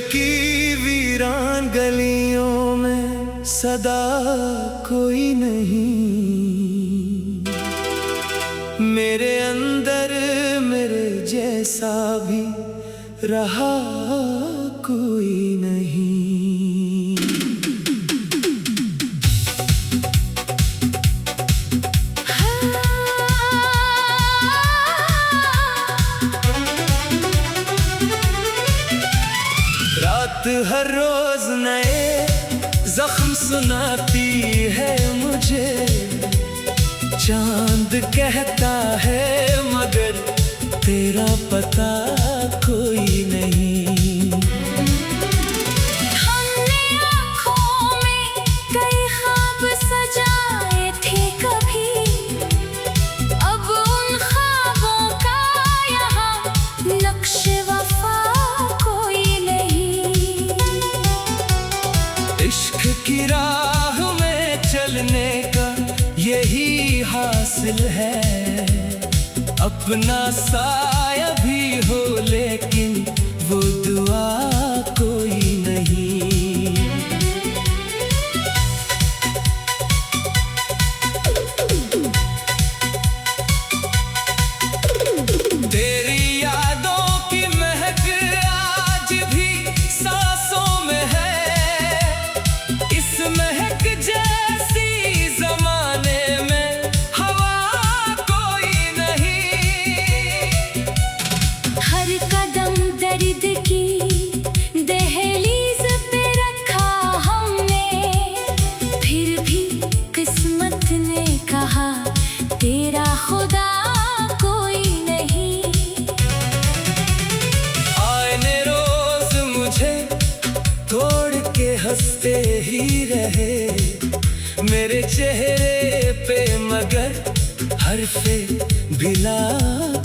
की वीरान गलियों में सदा कोई नहीं, मेरे अंदर मेरे जैसा भी रहा कोई नहीं। रात हर रोज नए जख्म सुनाती है मुझे, चांद कहता है मगर तेरा पता कोई नहीं। हमने आँखों में कई ख्वाब सजाए थे कभी, अब उन ख्वाबों का यहाँ नक्श वफा कोई नहीं। इश्क की राह में चलने का यही हासिल है, अपना साया भी हो लेकिन वो दुआ कोई नहीं। तेरी यादों की महक आज भी सांसों में है, इस महक जैसी जमाने में हवा कोई नहीं। हर कदम दर्द की दहलीज पे रखा हमने, फिर भी किस्मत ने कहा तेरा खुदा कोई नहीं। आईने रोज मुझे तोड़ के हंसते ही रहे मेरे चेहरे पे, मगर हर्फे भिला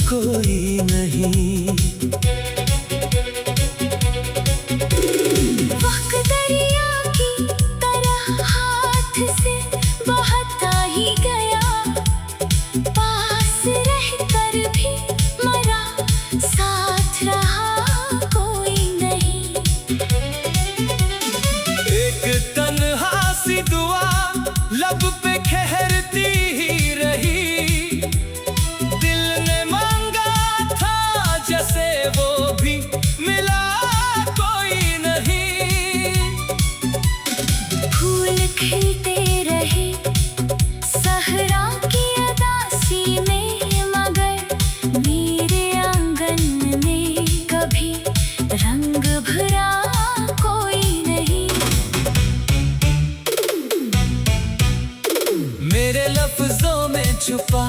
कोई नहीं। वक्त दरिया की तरह हाथ से बहता ही गया, पास रहकर भी मरा साथ रहा कोई नहीं। एक तन्हा सी दुआ लब पे ठहरती ही रही, दिल ने मांगा था जैसे वो भी मिला कोई नहीं। फूल खिलते रहे सहरा की अदासी में, मगर मेरे आंगन में कभी रंग भरा कोई नहीं। मेरे लफ्जों में छुपा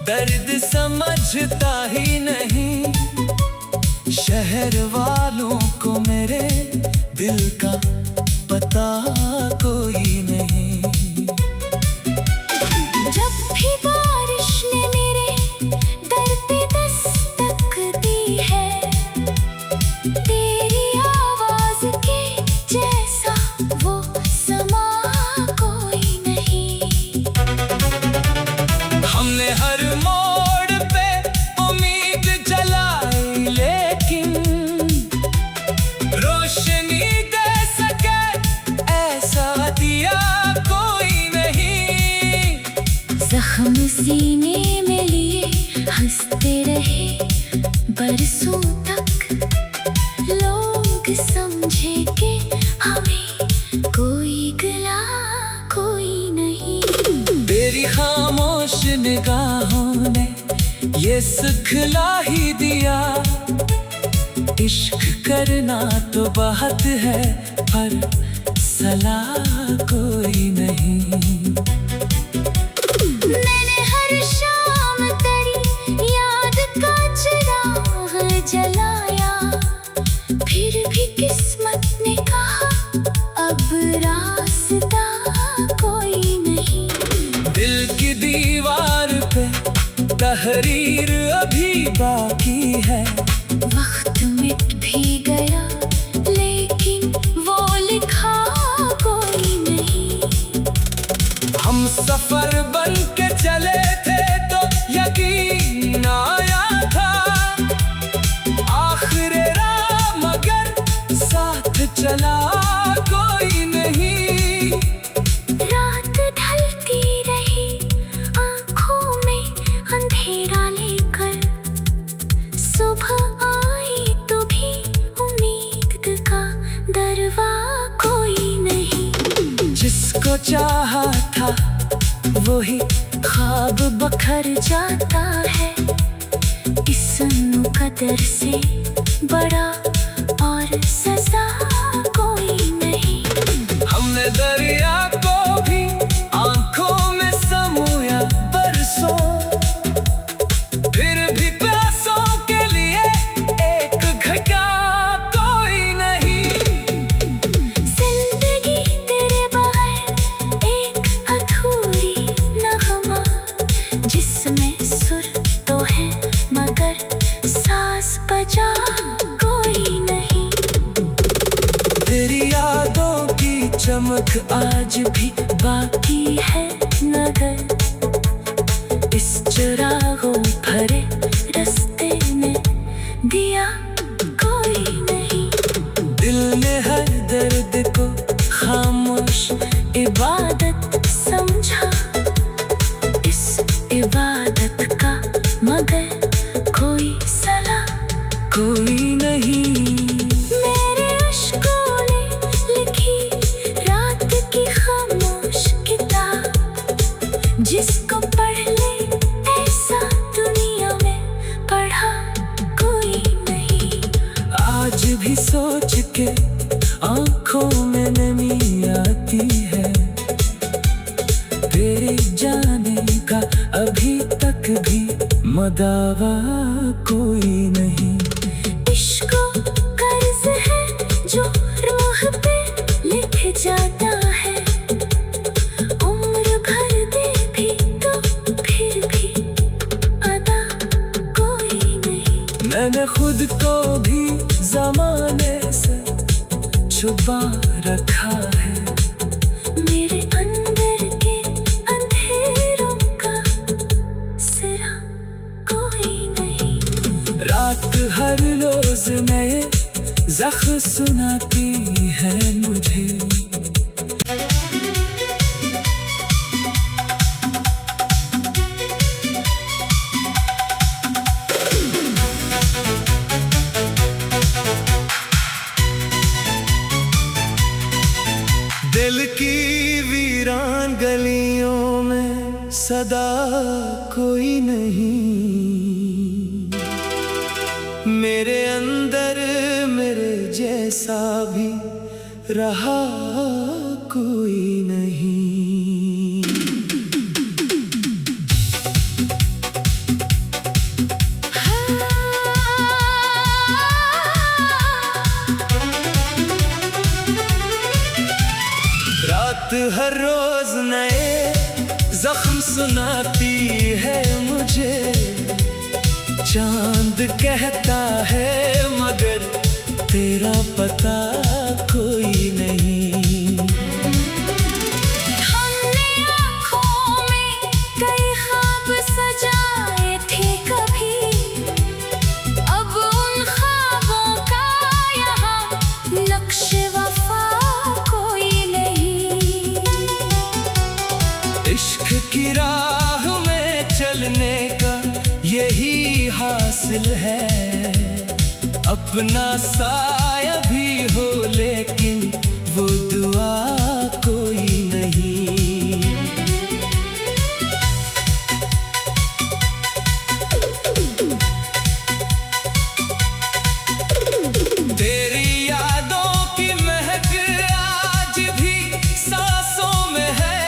दर्द समझता ही नहीं, शहर वालों को मेरे दिल का पता कोई नहीं। जब भी बारिश ने मेरे दर पे दस्तक दी है, तेरी आवाज के जैसा वो समा कोई नहीं। हमने हर मोड़ पे उम्मीद जलाई, लेकिन रोशनी दे सके ऐसा दिया कोई नहीं। जख्म सीने में लिए हंसते रहे बरसों तक, लोग समझे कि हमें कोई गिला कोई नहीं। तेरी खामोश निगाहों ने ये सिखला ही दिया, इश्क करना तो बात है पर सलाह कोई नहीं। मैंने हर शाम तेरी याद का चिराग जलाया, फिर भी किस्मत ने कहा अब रास्ता कोई नहीं। दिल की दीवार पे तहरीर अभी बाकी है, वक्त मिट भी गया लेकिन वो लिखा कोई नहीं। हम सफर बन के चले थे तो यकीन आया था, आखिर राह मगर चला कोई नहीं। रात ढलती रही आँखों में अंधेरा लेकर, सुबह आई तो भी उम्मीद का दरवा कोई नहीं। जिसको चाहा था वही ख्वाब बखर जाता है, इस मुकद्दर से बड़ा और सजा कोई नहीं। हमने दरिया को भी आंखों में समोया बरसों, फिर भी प्यासों के लिए एक घटा कोई नहीं। जिंदगी तेरे बगैर एक अधूरी नगमा, जिसमें सुर तो है मगर सास बजा कोई नहीं। तेरी यादों की चमक आज भी बाकी है नगर, इस चिरागों भरे रास्ते में दिया कोई नहीं। दिल ने हर दर्द को खामोश इबादत समझा, इस इबादत का मगर कोई सला कोई नहीं। मेरे अश्कों ने लिखी रात की खामोश किताब, जिसको पढ़ ले ऐसा दुनिया में पढ़ा कोई नहीं। आज भी सोच के आंखों में नमी आती है, तेरे जाने का अभी तक भी मदावा कोई नहीं। इश्क कर्ज है जो रूह पे लिख जाता है, उम्र भर दे भी तो फिर भी अदा कोई नहीं। मैंने खुद को भी जमाने से छुपा रखा है, मेरे अंदर के अंधेरों का सिरा कोई नहीं। रात हर रोज नए ज़ख्म सुनाती है मुझे। दिल की वीरान गलियों में सदा कोई नहीं। मेरे अंदर मेरे जैसा भी रहा कोई नहीं। रात हर रोज नए जख्म सुनाती है मुझे, चांद कहता है मगर तेरा पता कोई नहीं। हमने आँखों में कई ख्वाब सजाए थे कभी, अब उन ख्वाबों का यहाँ नक्श वफा कोई नहीं। इश्क की राह में चलने का यही हासिल है, अपना साया भी हो लेकिन वो दुआ कोई नहीं। तेरी यादों की महक आज भी सांसों में है,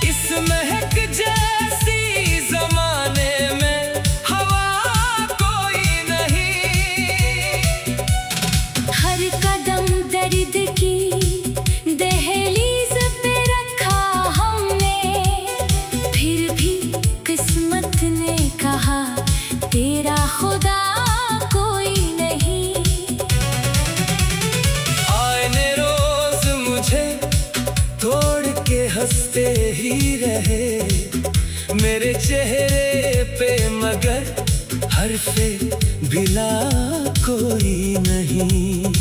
इस महक जैसी जमाने में हवा कोई नहीं। हर कदम दर्द की दहलीज पे रखा हमने, फिर भी किस्मत ने कहा तेरा खुदा कोई नहीं। आईने रोज मुझे तोड़ के हंसते ही रहे, मेरे चेहरे पे मगर हर्फ़े भिला कोई नहीं।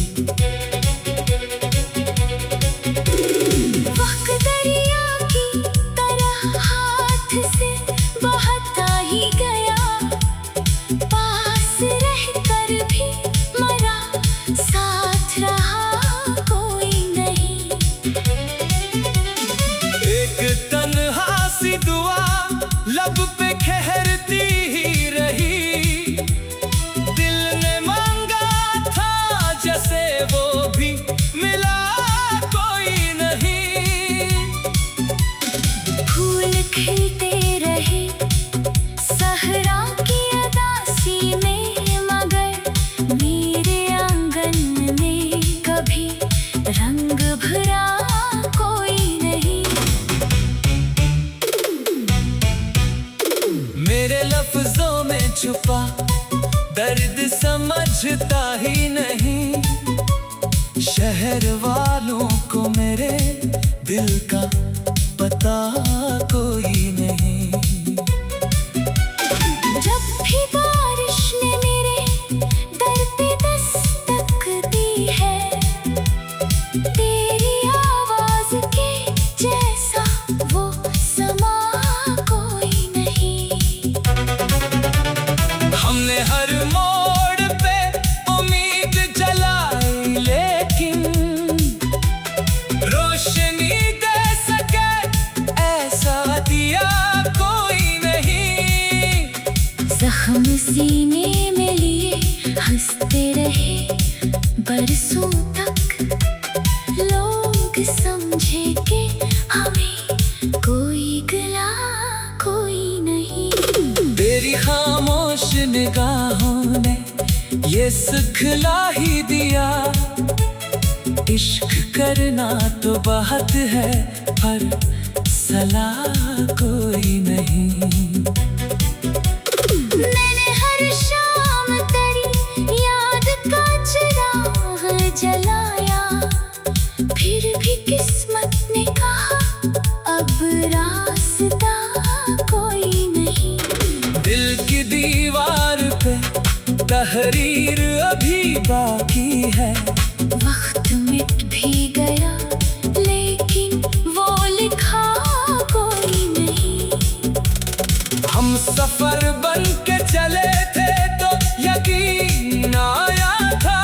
वो भी मिला कोई नहीं। फूल खिलते रहे सहरा की अदासी में, मगर मेरे आंगन में कभी रंग भरा कोई नहीं। मेरे लफ्जों में छुपा दर्द समझता ही नहीं, शहर वालों को मेरे दिल का पता कोई नहीं। जब भी बारिश ने मेरे दर पे दस्तक दी है, तेरी आवाज के जैसा वो समा कोई नहीं। हमने हर मोड़ पे उम्मीद जलाई, लेकिन रोशनी दे सके ऐसा दिया कोई नहीं। जख्म सीने में लिए हंसते रहे बरसों तक, लोग समझे कि हमें कोई गिला कोई नहीं। तेरी खामोश निगाहों ने ये सिखला ही दिया, इश्क करना तो बात है पर सलाह कोई नहीं। मैंने हर शाम तेरी याद का चिराग जलाया, फिर भी किस्मत ने कहा अब रास्ता कोई नहीं। दिल की दीवार पे तहरीर अभी बाकी है, वक्त मिट भी गया लेकिन वो लिखा कोई नहीं। हम सफर बन के चले थे तो यकीन आया था,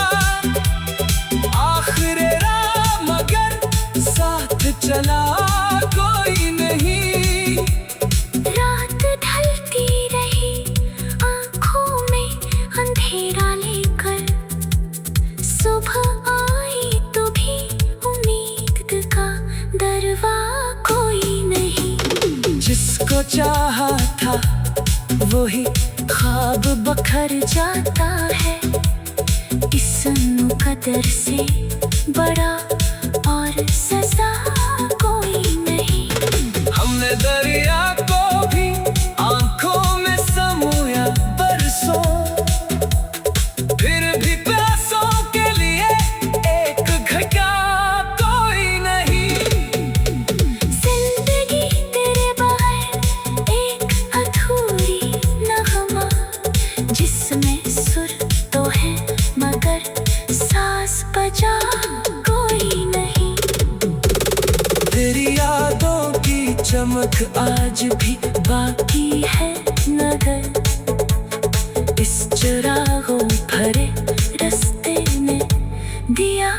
आखिर राह मगर साथ चला कोई नहीं। रात ढलती रही आंखों में अंधेरा लेकर, सुबह आई तो भी उम्मीद का दरवा कोई नहीं। जिसको चाहा था वही ख्वाब बखर जाता है, इस मुकद्दर से बड़ा और सजा कोई नहीं। हमने दरिया को भी आंखों में समोया बरसों, फिर भी प्यासों के लिए एक घटा कोई नहीं। जिंदगी तेरे बगैर एक अधूरी नगमा, जिसमें सुर तो है मगर साज बजा कोई नहीं। तेरी यादों की चमक आज भी बाकी है नगर, इस चिरागों भरे रास्ते में दिया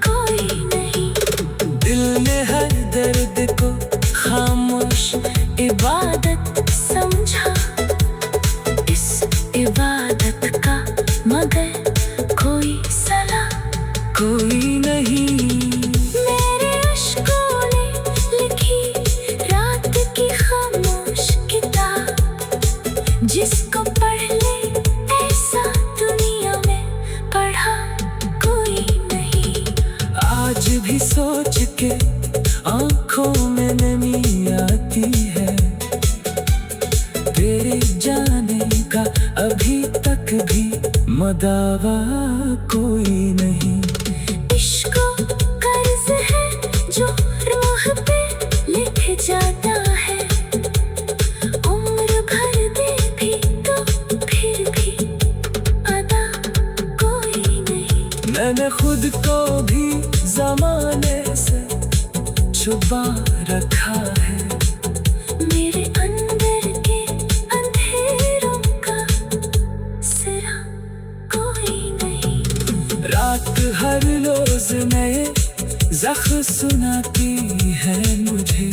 कोई नहीं। दिल ने हर दर्द को खामोश इबादत समझा, इस इबादत का मगर कोई सलाह कोई नहीं। मेरे अश्कों ने लिखी रात की खामोश किताब, जिसको पढ़ ले ऐसा दुनिया में पढ़ा कोई नहीं। आज भी सोच के आंखों में नमी आती है, तेरे जाने का अभी तक भी मदावा कोई नहीं। इश्क कर्ज है जो रूह पे लिख जाता है, उम्र भर दे भी तो फिर भी अदा कोई नहीं। मैंने खुद को भी जमाने से छुपा रखा है, मेरे अंदर के अंधेरों का सिरा कोई नहीं। रात हर रोज नए ज़ख्म सुनाती है मुझे।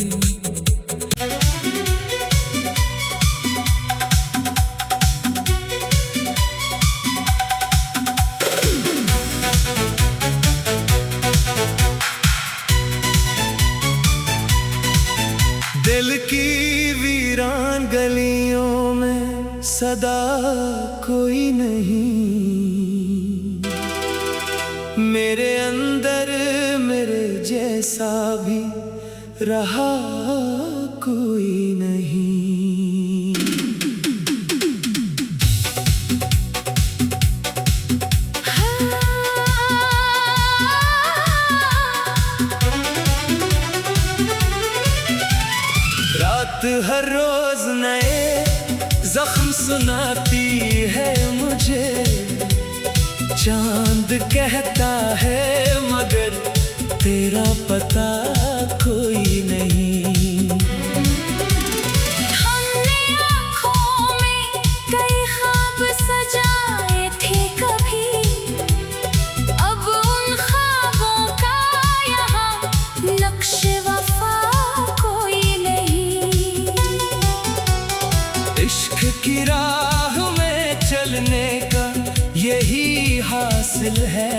दिल की वीरान गलियों में सदा कोई नहीं, मेरे अंदर मेरे जैसा भी रहा कोई नहीं। रात हर रोज नए जख्म सुनाती है मुझे, चांद कहता है मगर तेरा पता कोई नहीं। हमने आँखों में कई ख्वाब सजाए थे कभी, अब उन ख्वाबों का यहाँ नक्श वफा कोई नहीं। इश्क की राह में चलने का यही हासिल है,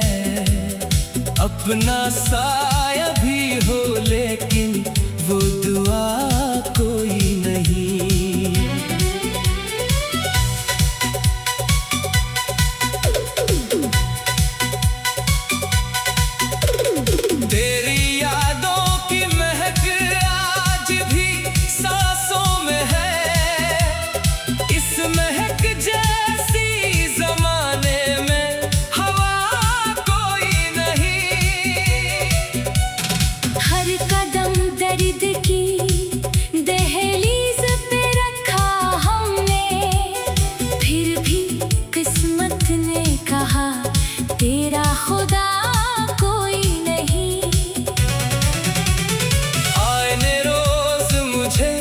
अपना साया भी हो लेकिन वो दुआ कोई नहीं। तेरी यादों की महक आज भी सांसों में है, इस महक जैसी जमाने में हवा कोई नहीं। हर कदम दर्द की दहलीज पे रखा हमने, फिर भी किस्मत ने कहा तेरा खुदा कोई नहीं। आईने रोज मुझे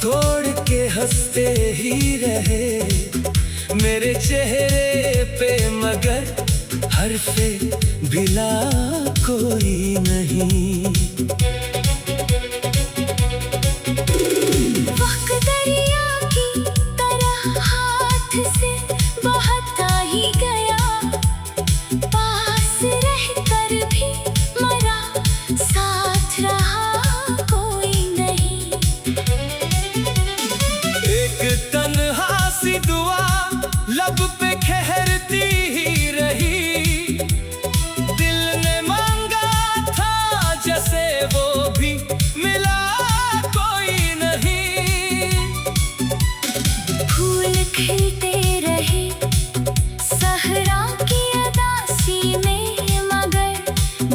तोड़ के हंसते ही रहे, मेरे चेहरे पे मगर हर्फे भिला कोई नहीं। वक्त दरिया की तरह हाथ से बहता ही गया, पास रहकर भी मरा साथ रहा कोई नहीं। एक तन्हा सी दुआ लब पे ठहरती ही रही, दिल ने मांगा था जैसे वो भी मिला कोई नहीं। फूल खिलते रहे सहरा की अदासी में, मगर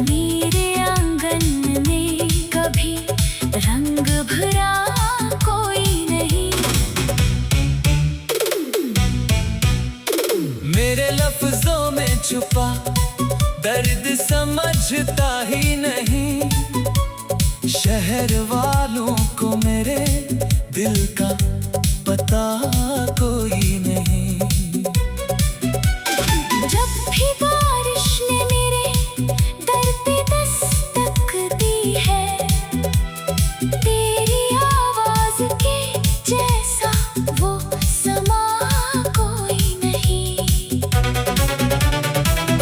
मेरे आंगन में कभी रंग भरा कोई नहीं। मेरे लफ्जों में छुपा दर्द समझता ही नहीं, शहर वालों को मेरे दिल का पता कोई नहीं। जब भी बारिश ने मेरे दर पे दस्तक दी है, तेरी आवाज के जैसा वो समा कोई नहीं।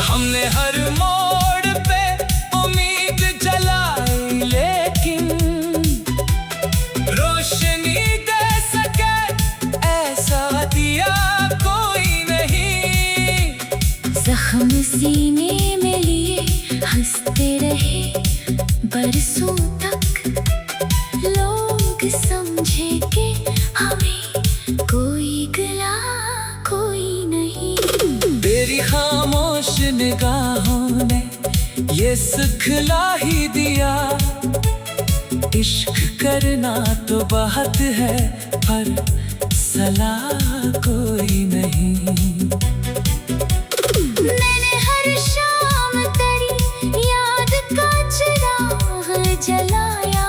हमने हर मोड़ पे उम्मीद जलाई, लेकिन रोशनी दे सके ऐसा दिया कोई नहीं। जख्म सीने में लिए हंसते रहे बरसों तक, लोग समझे कि हमें कोई गिला कोई नहीं। तेरी खामोश निगाहों ने ये सिखला ही दिया, इश्क करना तो बात है पर सलाह कोई नहीं। मैंने हर शाम तेरी याद का चिराग जलाया,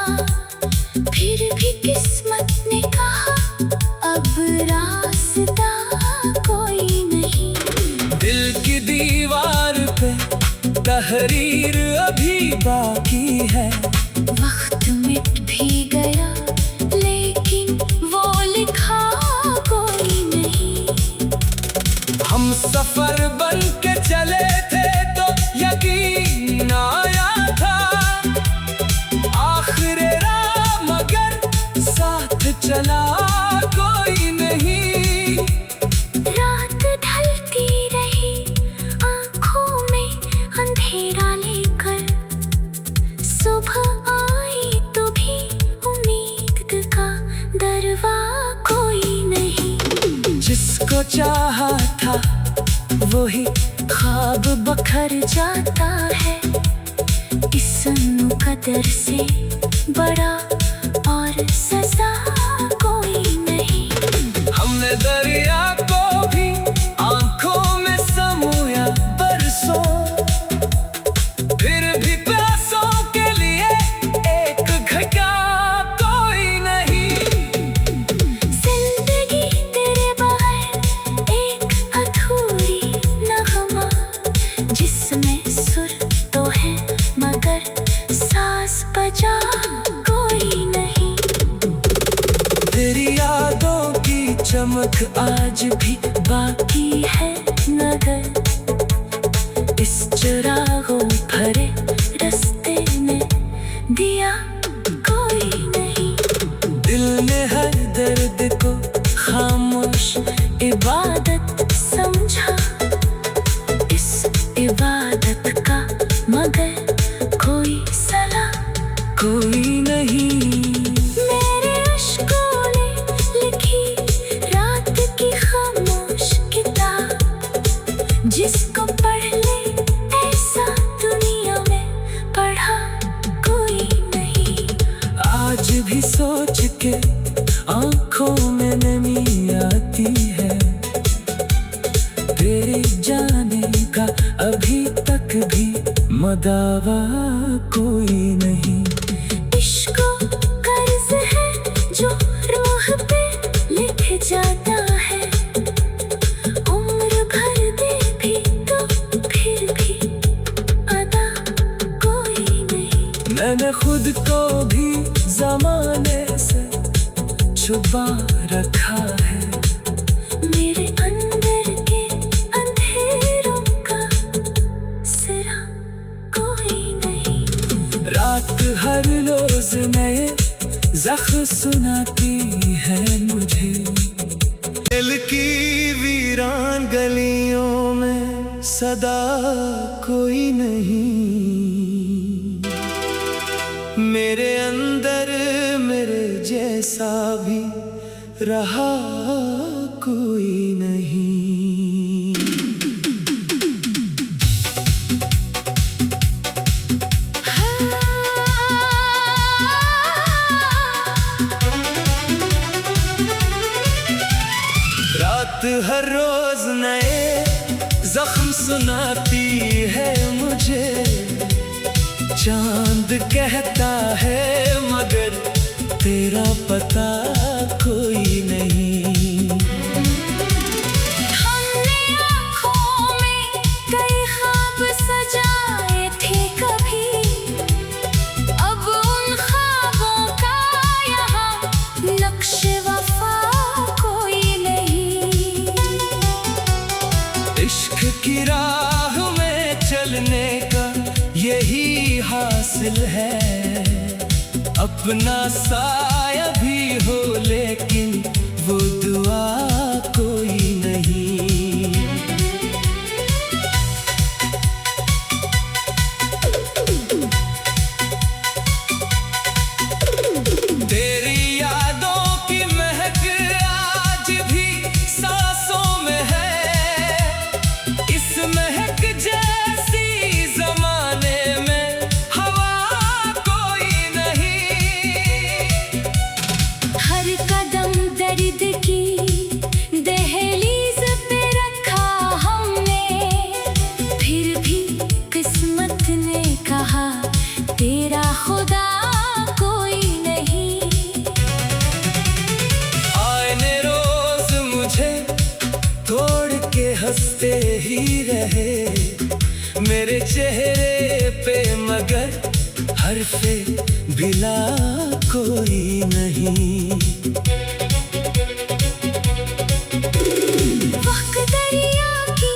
फिर भी किस्मत ने कहा अब रास्ता कोई नहीं। दिल की दीवार पे तहरीर अभी बाकी है, वक्त मिट भी गया लेकिन वो लिखा कोई नहीं। हम सफर बन के चले थे तो यकीन आया था, आखिर राह मगर लेकर सुबह आई तो भी उम्मीद का दरवा कोई नहीं। जिसको चाहा था वही ख्वाब बखर जाता है। इस मुकद्दर से बड़ा और सजा कोई नहीं। हमने दरिया को भी आंखों में समोया बरसों, फिर भी प्यासों के लिए एक घटा कोई नहीं। जिंदगी तेरे बगैर एक अधूरी नगमा, जिसमें सुर तो है मगर सास बजा कोई नहीं। तेरी यादों की चमक आज भी बाकी है नगर, इस चिरागों भरे रास्ते में दिया कोई नहीं। दिल ने हर दर्द को खामोश इबादत समझा, इस इबादत का मगर कोई सला कोई नहीं। मेरे अश्कों ने लिखी रात की खामोश किताब, जिसको पढ़ ले ऐसा दुनिया में पढ़ा कोई नहीं। आज भी सोच के आंखों में नमी आती है, तेरे जाने का अभी तक भी मदावा कोई नहीं। इश्क कर्ज है जो रूह पे लिख जाता है, उम्र भर दे भी तो फिर भी अदा कोई नहीं। मैंने खुद को भी जमाने से छुपा रखा है, मेरे अंदर के अंधेरों का सिरा कोई नहीं। रात हर रोज नए ज़ख्म सुनाती है मुझे। दिल की वीरान गलियों में सदा कोई नहीं। मेरे अंदर मेरे जैसा भी रहा कोई नहीं। रात हर रोज नए जख्म सुनाती है मुझे। चांद कहता है मगर तेरा पता कोई नहीं। हमने आँखों में कई ख्वाब सजाए थे कभी, अब उन ख्वाबों का यहाँ नक्श वफा कोई नहीं। इश्क की राह में चलने का यही हासिल है, अपना साया भी हो लेकिन वो दुआ कोई नहीं। तेरी यादों की महक आज भी सांसों में है, इस महक जैसी जमाने में हवा कोई नहीं। हर कदम दर्द की दहलीज पे रखा हमने, फिर भी किस्मत ने कहा तेरा खुदा कोई नहीं। आईने रोज मुझे तोड़ के हंसते ही रहे, मेरे चेहरे पे मगर हर्फे बिला कोई नहीं। वक्त दरिया की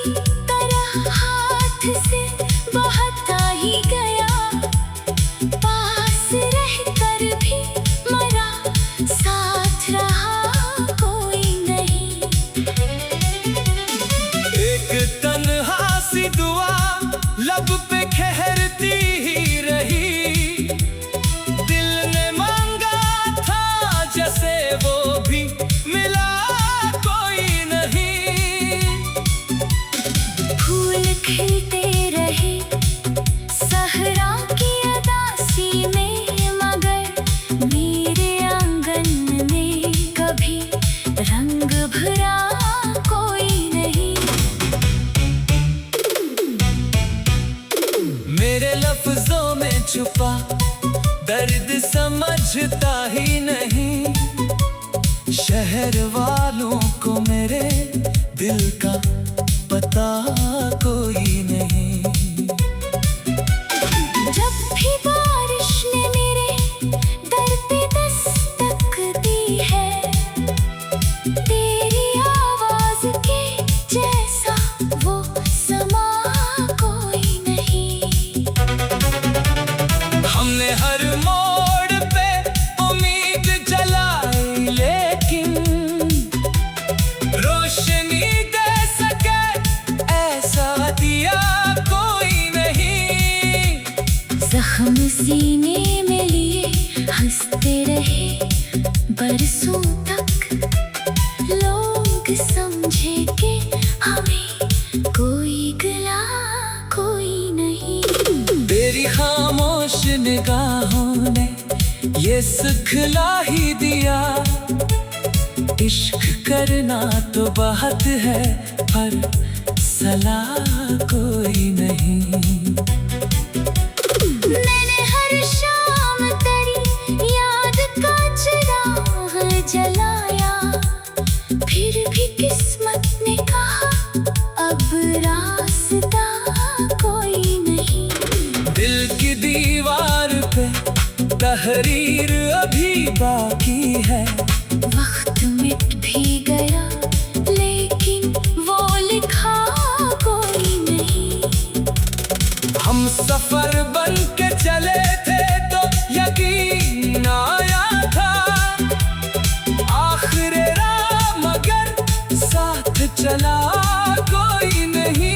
तरह हाथ से बहता ही गया, पास रहकर भी मरा साथ रहा कोई नहीं। एक तन्हा सी दुआ लब पे ठहरती मेरे लफ्जों में छुपा दर्द समझता ही नहीं। शहर वालों को मेरे दिल का पता कोई नहीं। जब भी बारिश ने मेरे दर पे दस्तक दी है, तेरी आवाज के जैसा वो समा कोई नहीं। हमने हर मोड़ पे उम्मीद जलाई, लेकिन रोशनी दे सके ऐसा दिया कोई नहीं। जख्म सीने में लिए हंसते रहे बरसों तक, लोग समझे कि हमें कोई गिला कोई नहीं। तेरी खामोश निगाहों ने ये सिखला ही दिया, इश्क करना तो बात है पर सलाह कोई नहीं। मैंने हर शाम तेरी याद का चिराग जलाया, फिर भी किस्मत ने कहा अब रास्ता कोई नहीं। दिल की दीवार पे तहरीर अभी बाकी है। वक्त मिट भी गया लेकिन वो लिखा कोई नहीं। हम सफर बन के चले थे तो यकीन आया था, आखिर राह मगर साथ चला कोई नहीं।